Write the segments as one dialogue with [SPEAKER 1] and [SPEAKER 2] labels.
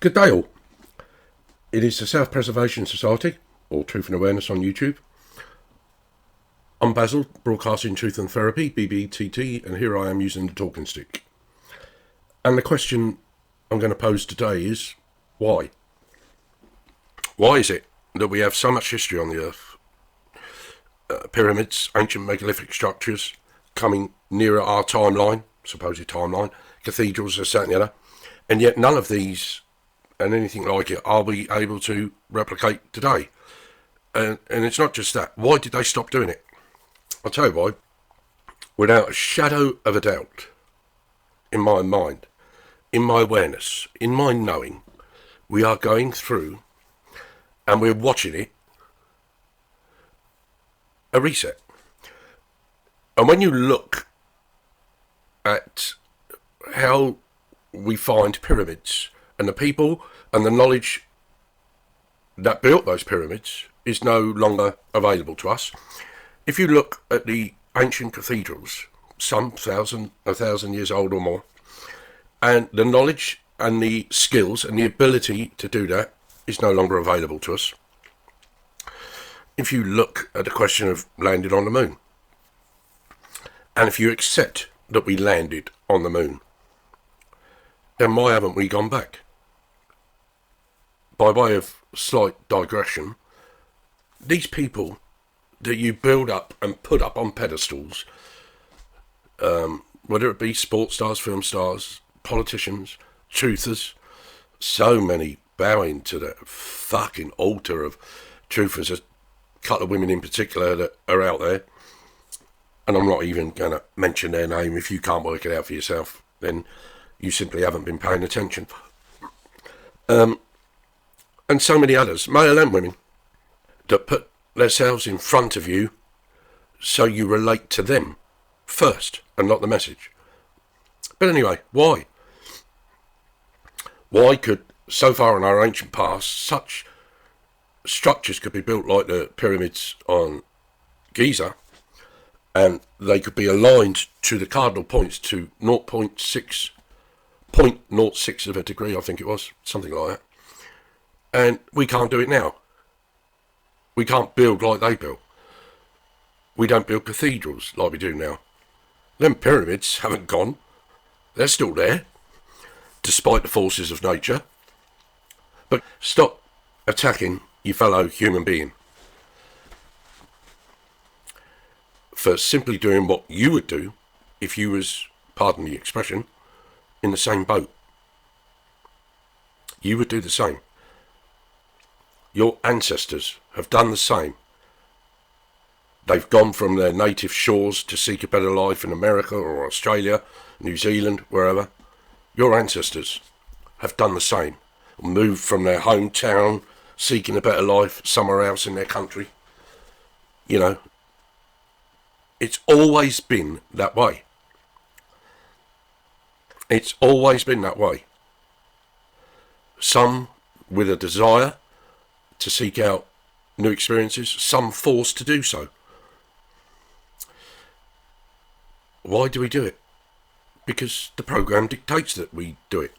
[SPEAKER 1] Good day all. It is the South Preservation Society, or Truth and Awareness on YouTube. I'm Basil, broadcasting Truth and Therapy, BBTT, and here I am using the talking stick. And the question I'm going to pose today is, why? Why is it that we have so much history on the earth? Pyramids, ancient megalithic structures, coming nearer our timeline, supposed timeline, cathedrals, this, that and the other, and yet none of these and anything like it are we able to replicate today. And it's not just that. Why did they stop doing it? I'll tell you why. Without a shadow of a doubt, in my mind, in my awareness, in my knowing, we are going through, and we're watching it, a reset. And when you look at how we find pyramids and the people and the knowledge that built those pyramids is no longer available to us. If you look at the ancient cathedrals, some a thousand years old or more, and the knowledge and the skills and the ability to do that is no longer available to us. If you look at the question of landing on the moon, and if you accept that we landed on the moon, then why haven't we gone back? By way of slight digression, these people that you build up and put up on pedestals, whether it be sports stars, film stars, politicians, truthers, so many bowing to the fucking altar of truthers, a couple of women in particular that are out there, and I'm not even going to mention their name. If you can't work it out for yourself, then you simply haven't been paying attention. And so many others, male and women, that put themselves in front of you so you relate to them first and not the message. But anyway, why? Why could, so far in our ancient past, such structures could be built like the pyramids on Giza, and they could be aligned to the cardinal points to 0.06 of a degree, I think it was, something like that. And we can't do it now. We can't build like they built. We don't build cathedrals like we do now. Them pyramids haven't gone. They're still there, despite the forces of nature. But stop attacking your fellow human being for simply doing what you would do if you was, pardon the expression, in the same boat. You would do the same. Your ancestors have done the same. They've gone from their native shores to seek a better life in America or Australia, New Zealand, wherever. Your ancestors have done the same. Moved from their hometown, seeking a better life somewhere else in their country. You know, it's always been that way. It's always been that way. Some with a desire to seek out new experiences, some forced to do so. Why do we do it? Because the program dictates that we do it.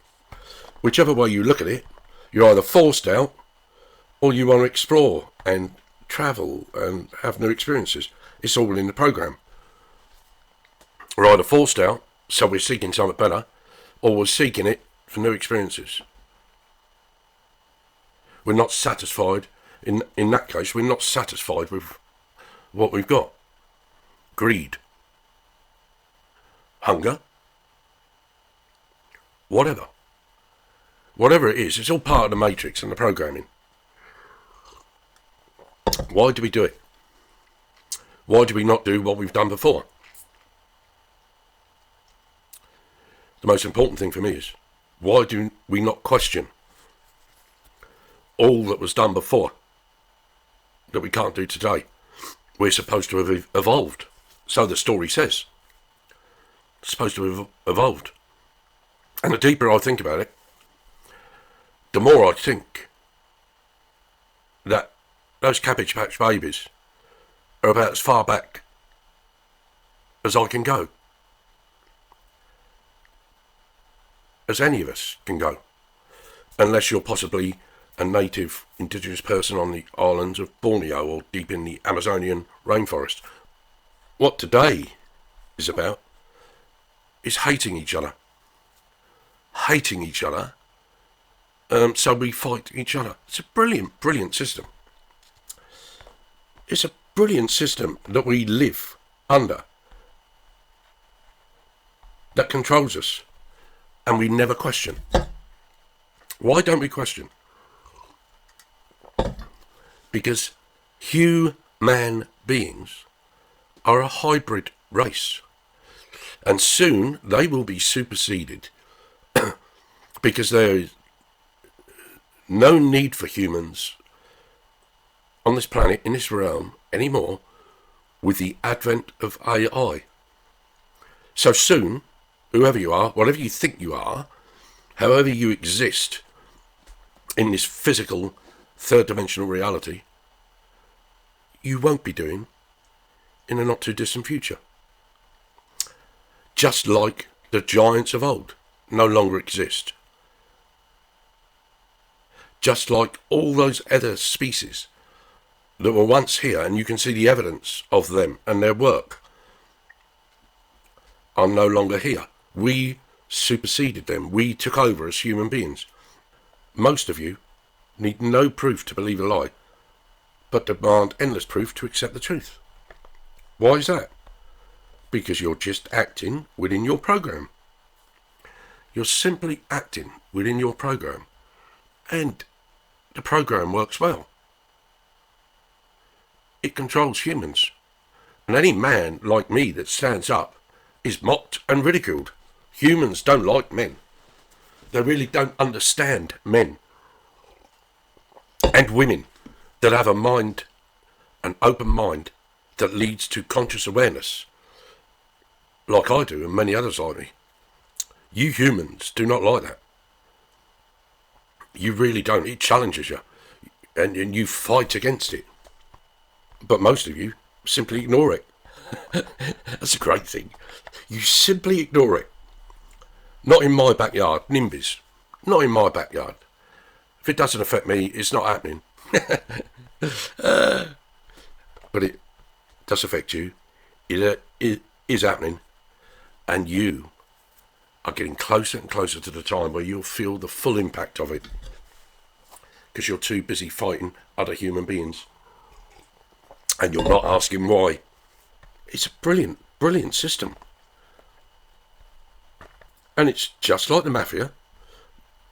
[SPEAKER 1] Whichever way you look at it, you're either forced out or you want to explore and travel and have new experiences. It's all in the program. We're either forced out, so we're seeking something better, or we're seeking it for new experiences. We're not satisfied. In that case, we're not satisfied with what we've got. Greed. Hunger. Whatever. Whatever it is, it's all part of the matrix and the programming. Why do we do it? Why do we not do what we've done before? The most important thing for me is, why do we not question all that was done before that we can't do today? We're supposed to have evolved. So the story says. It's supposed to have evolved. And the deeper I think about it, the more I think that those Cabbage Patch babies are about as far back as I can go. As any of us can go. unless you're possibly a native indigenous person on the islands of Borneo or deep in the Amazonian rainforest. What today is about is hating each other. Hating each other, so we fight each other. It's a brilliant, brilliant system. It's a brilliant system that we live under, that controls us, and we never question. Why don't we question? Because human beings are a hybrid race, and soon they will be superseded because there is no need for humans on this planet, in this realm, anymore with the advent of AI. So soon, whoever you are, whatever you think you are, however you exist in this physical third-dimensional reality, you won't be doing in a not-too-distant future. Just like the giants of old no longer exist. Just like all those other species that were once here, and you can see the evidence of them and their work, are no longer here. We superseded them. We took over as human beings. Most of you need no proof to believe a lie, but demand endless proof to accept the truth. Why is that? Because you're just acting within your program. You're simply acting within your program, and the program works well. It controls humans, and any man like me that stands up is mocked and ridiculed. Humans don't like men. They really don't understand men and women that have a mind, an open mind that leads to conscious awareness, like I do and many others like me. You humans do not like that. You really don't. It challenges you, and you fight against it. But most of you simply ignore it. That's a great thing. You simply ignore it. Not in my backyard, NIMBYs. Not in my backyard. If it doesn't affect me, it's not happening. But it does affect you. It is happening. And you are getting closer and closer to the time where you'll feel the full impact of it. Because you're too busy fighting other human beings. And you're not asking why. It's a brilliant, brilliant system. And it's just like the mafia.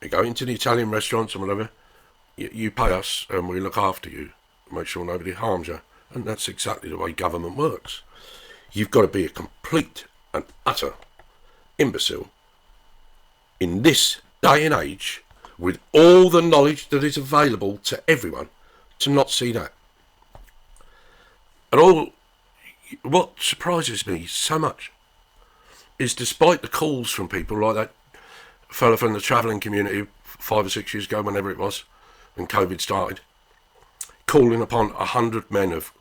[SPEAKER 1] You go into the Italian restaurants and whatever, you pay us and we look after you, make sure nobody harms you. And that's exactly the way government works. You've got to be a complete and utter imbecile in this day and age, with all the knowledge that is available to everyone, to not see that. And what surprises me so much is, despite the calls from people like that fella from the travelling community 5 or 6 years ago, whenever it was, when COVID started, calling upon 100 men of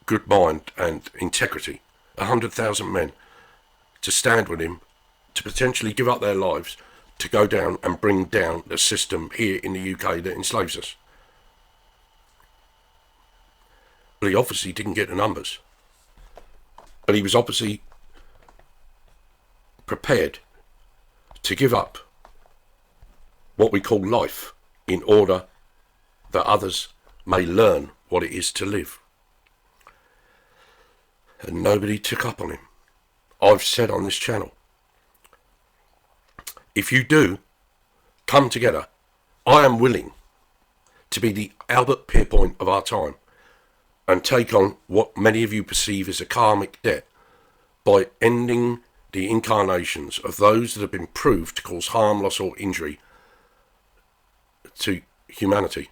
[SPEAKER 1] good mind and integrity, 100,000 men, to stand with him, to potentially give up their lives, to go down and bring down the system here in the UK that enslaves us. But he obviously didn't get the numbers. But he was obviously prepared to give up what we call life in order that others may learn what it is to live. And nobody took up on him. I've said on this channel, if you do come together, I am willing to be the Albert Pierpoint of our time and take on what many of you perceive as a karmic debt by ending the incarnations of those that have been proved to cause harm, loss or injury to humanity.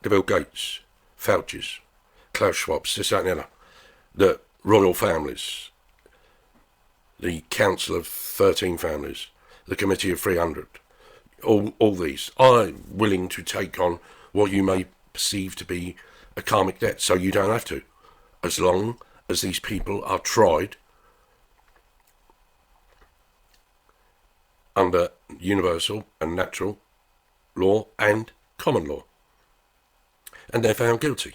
[SPEAKER 1] The Bill Gates, Fauci's, Klaus Schwab's, this, that and the other, the royal families, the Council of 13 Families, the Committee of 300, all these. I'm willing to take on what you may perceive to be a karmic debt, so you don't have to, as long as these people are tried under universal and natural law and common law. And they're found guilty.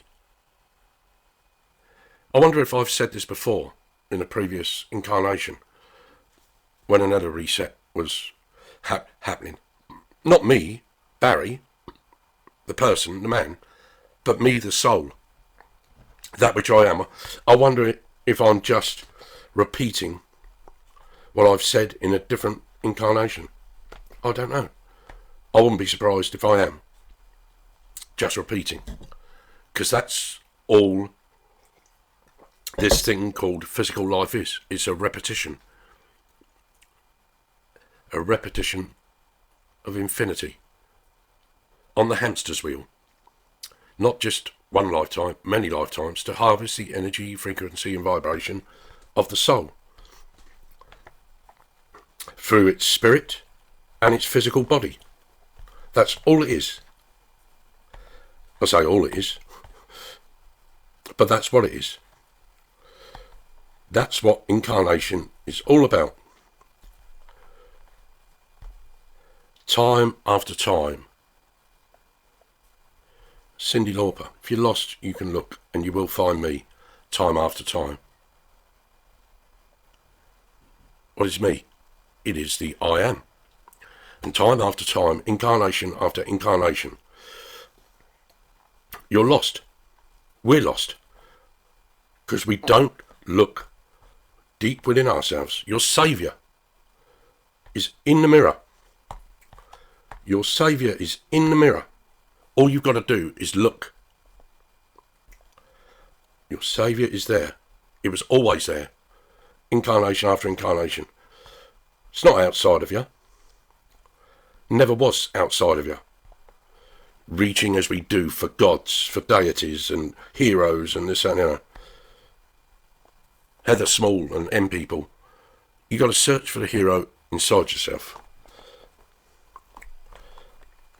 [SPEAKER 1] I wonder if I've said this before in a previous incarnation, when another reset was happening. Not me, Barry, the person, the man, but me, the soul, that which I am. I wonder if I'm just repeating what I've said in a different incarnation. I don't know. I wouldn't be surprised if I am just repeating, because that's all this thing called physical life is. It's a repetition of infinity on the hamster's wheel. Not just one lifetime, many lifetimes, to harvest the energy, frequency and vibration of the soul through its spirit and its physical body. That's all it is. I say all it is, but that's what it is. That's what incarnation is all about. Time after time. Cyndi Lauper, if you're lost, you can look and you will find me time after time. What is me? It is the I am. And time after time, incarnation after incarnation, you're lost. We're lost. Because we don't look deep within ourselves. Your saviour is in the mirror. Your saviour is in the mirror. All you've got to do is look. Your saviour is there. It was always there. Incarnation after incarnation. It's not outside of you. Never was outside of you. Reaching as we do for gods, for deities and heroes and this and that. Heather Small and M people. You got to search for the hero inside yourself.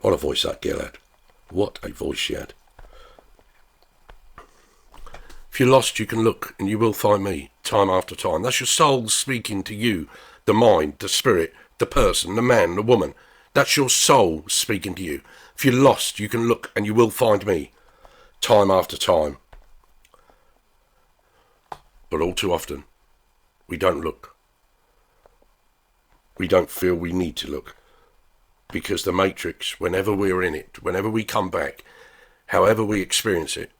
[SPEAKER 1] What a voice that girl had. What a voice she had. If you're lost, you can look and you will find me time after time. That's your soul speaking to you, the mind, the spirit, the person, the man, the woman. That's your soul speaking to you. If you're lost, you can look and you will find me time after time. But all too often, we don't look. We don't feel we need to look. Because the matrix, whenever we're in it, whenever we come back, however we experience it,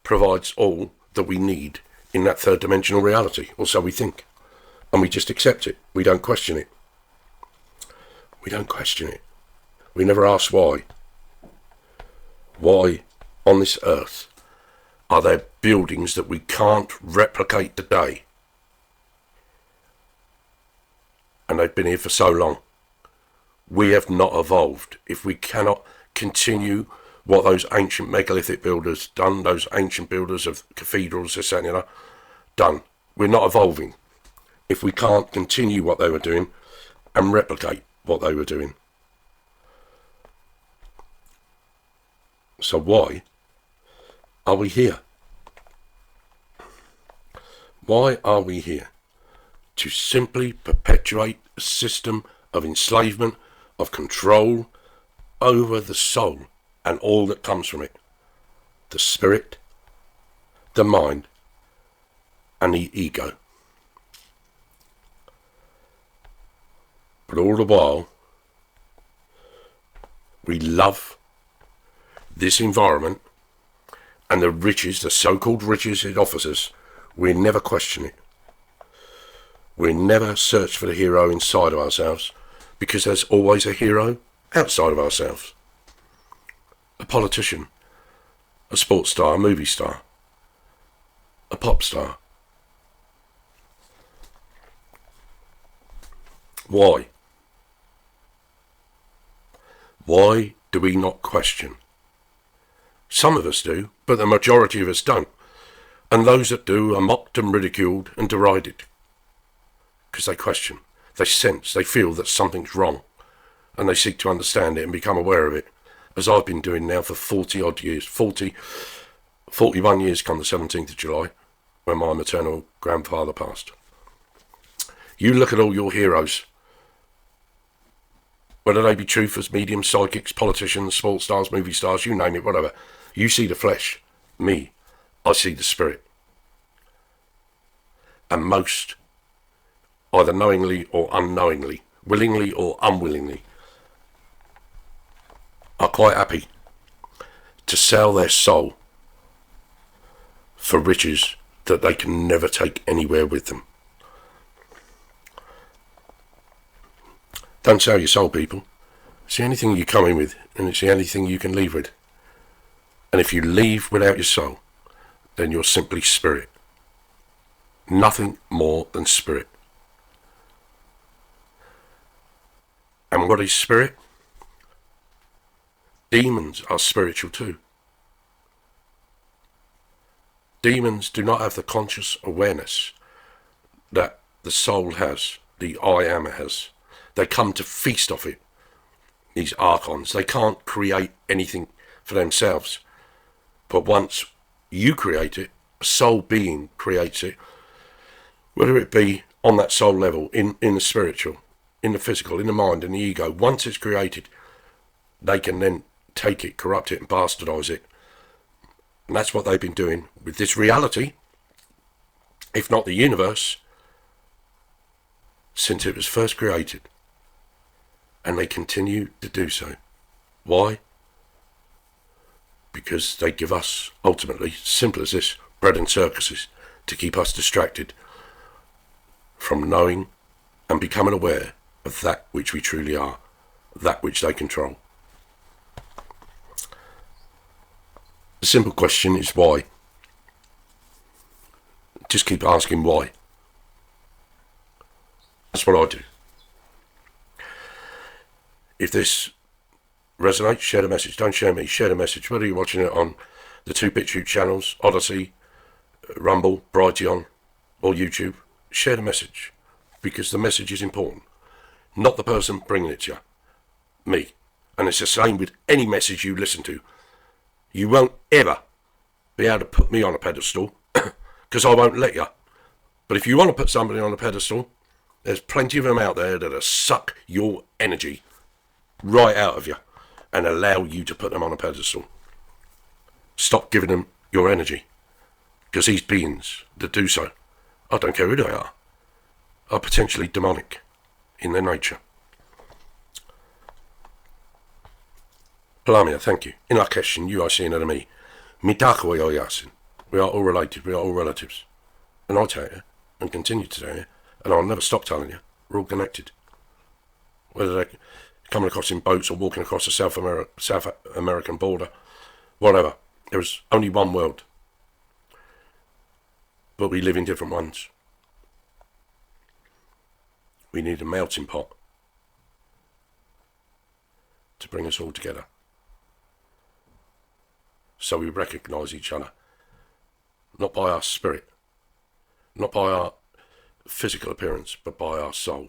[SPEAKER 1] provides all that we need in that third dimensional reality, or so we think. And we just accept it. We don't question it. We don't question it. We never ask why. Why on this earth are there buildings that we can't replicate today? And they've been here for so long. We have not evolved. If we cannot continue what those ancient megalithic builders done, those ancient builders of cathedrals, etc., done, we're not evolving. If we can't continue what they were doing and replicate what they were doing. So why are we here? Why are we here? To simply perpetuate a system of enslavement, of control over the soul and all that comes from it. The spirit, the mind, and the ego. But all the while, we love this environment and the riches, the so-called riches it offers us. We never question it. We never search for the hero inside of ourselves, because there's always a hero outside of ourselves. A politician, a sports star, a movie star, a pop star. Why? Why do we not question? Some of us do, but the majority of us don't. And those that do are mocked and ridiculed and derided. Because they question, they sense, they feel that something's wrong. And they seek to understand it and become aware of it. As I've been doing now for 40 odd years. 41 years come the 17th of July, when my maternal grandfather passed. You look at all your heroes Whether they be truthers, mediums, psychics, politicians, sports stars, movie stars, you name it, whatever. You see the flesh. Me, I see the spirit. And most, either knowingly or unknowingly, willingly or unwillingly, are quite happy to sell their soul for riches that they can never take anywhere with them. Don't sell your soul, people. It's the only thing you come in with, and it's the only thing you can leave with. And if you leave without your soul, then you're simply spirit. Nothing more than spirit. And what is spirit? Demons are spiritual too. Demons do not have the conscious awareness that the soul has, the I am has. They come to feast off it, these archons. They can't create anything for themselves. But once you create it, a soul being creates it, whether it be on that soul level, in the spiritual, in the physical, in the mind, in the ego, once it's created, they can then take it, corrupt it, and bastardize it. And that's what they've been doing with this reality, if not the universe, since it was first created. And they continue to do so. Why? Because they give us, ultimately, simple as this, bread and circuses to keep us distracted from knowing and becoming aware of that which we truly are, that which they control. The simple question is why? Just keep asking why. That's what I do. If this resonates, share the message. Don't share me, share the message. Whether you're watching it on the two BitChute channels, Odyssey, Rumble, Brighteon, or YouTube, share the message. Because the message is important. Not the person bringing it to you. Me. And it's the same with any message you listen to. You won't ever be able to put me on a pedestal, because I won't let you. But if you want to put somebody on a pedestal, there's plenty of them out there that'll suck your energy right out of you and allow you to put them on a pedestal. Stop giving them your energy, because these beings that do so, I don't care who they are potentially demonic in their nature. Palamia, thank you. In Lakeshin, you are seeing it me. Midakwa Yasin. We are all related, we are all relatives. And I tell you, and continue to tell you, and I'll never stop telling you, we're all connected. Whether they're coming across in boats or walking across the South American border, whatever. There is only one world. But we live in different ones. We need a melting pot to bring us all together. So we recognise each other, not by our spirit, not by our physical appearance, but by our soul.